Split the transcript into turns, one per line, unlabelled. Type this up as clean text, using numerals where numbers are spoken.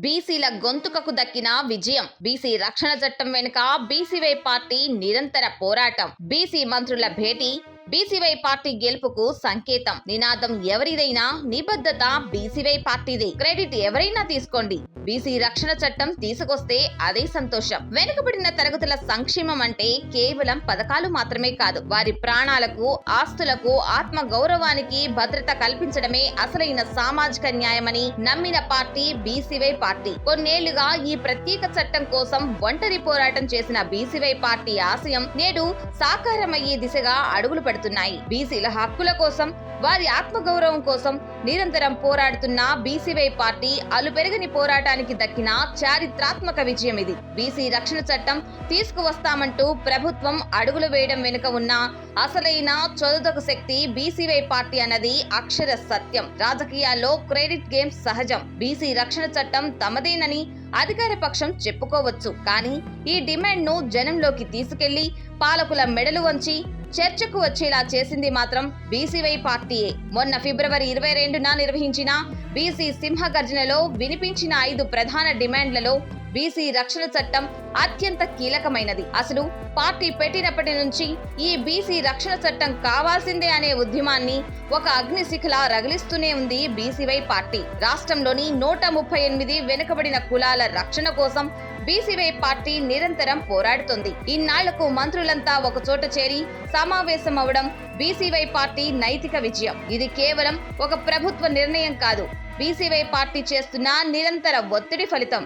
బీసీల గొంతుకకు దక్కిన విజయం. బీసీ రక్షణ చట్టం వెనుక బీసీవై పార్టీ నిరంతర పోరాటం. బీసీ మంత్రుల భేటీ బీసీవై పార్టీ గెలుపుకు సంకేతం. నినాదం ఎవరిదైనా నిబద్ధత బీసీవై పార్టీదే. క్రెడిట్ ఎవరైనా తీసుకోండి, బీసీ రక్షణ చట్టం తీసుకొస్తే అదే సంతోషం. వెనుకబడిన తరగతుల సంక్షేమం అంటే కేవలం పథకాలు మాత్రమే కాదు, వారి ప్రాణాలకు, ఆస్తులకు, ఆత్మ గౌరవానికి భద్రత కల్పించడమే అసలైన సామాజిక న్యాయమని నమ్మిన పార్టీ బీసీవై పార్టీ. కొన్నేళ్లుగా ఈ ప్రత్యేక చట్టం కోసం ఒంటరి పోరాటం చేసిన బీసీవై పార్టీ ఆశయం నేడు సాకారమయ్యే దిశగా అడుగులు పెడుతున్నాయి. బీసీల హక్కుల కోసం, వారి ఆత్మగౌరవం కోసం నిరంతరం పోరాడుతున్న బీసీవై పార్టీ అలుపెరగని పోరాటానికి దక్కిన చారిత్రాత్మక విజయం ఇది. బీసీ రక్షణ చట్టం తీసుకువస్తామంటూ ప్రభుత్వం అడుగులు వేయడం వెనుక ఉన్న అసలైన చదువుతకు శక్తి బీసీవై పార్టీ అన్నది అక్షర సత్యం. రాజకీయాల్లో క్రెడిట్ గేమ్స్ సహజం. బీసీ రక్షణ చట్టం తమదేనని అధికార పక్షం చెప్పుకోవచ్చు, కానీ ఈ డిమాండ్ ను జనంలోకి తీసుకెళ్లి పాలకుల మెడలు వంచి చర్చకు వచ్చేలా చేసింది మాత్రం బీసీవై పార్టీయే. మొన్న ఫిబ్రవరి 22న నిర్వహించిన బీసీ సింహ గర్జనలో వినిపించిన 5 ప్రధాన డిమాండ్లలో బీసీ రక్షణ చట్టం అత్యంత కీలకమైనది. అసలు పార్టీ పెట్టినప్పటి నుంచి ఈ బీసీ రక్షణ చట్టం కావాల్సిందే అనే ఉద్యమాన్ని ఒక అగ్నిశిఖలా రగిలిస్తూనే ఉంది బీసీవై పార్టీ. రాష్ట్రంలోని 138 వెనుకబడిన కులాల రక్షణ కోసం బీసీవై పార్టీ నిరంతరం పోరాడుతుంది. ఇన్నాళ్లకు మంత్రులంతా ఒక చోట చేరి సమావేశం అవడం బీసీవై పార్టీ నైతిక విజయం. ఇది కేవలం ఒక ప్రభుత్వ నిర్ణయం కాదు, బీసీవై పార్టీ చేస్తున్న నిరంతర ఒత్తిడి ఫలితం.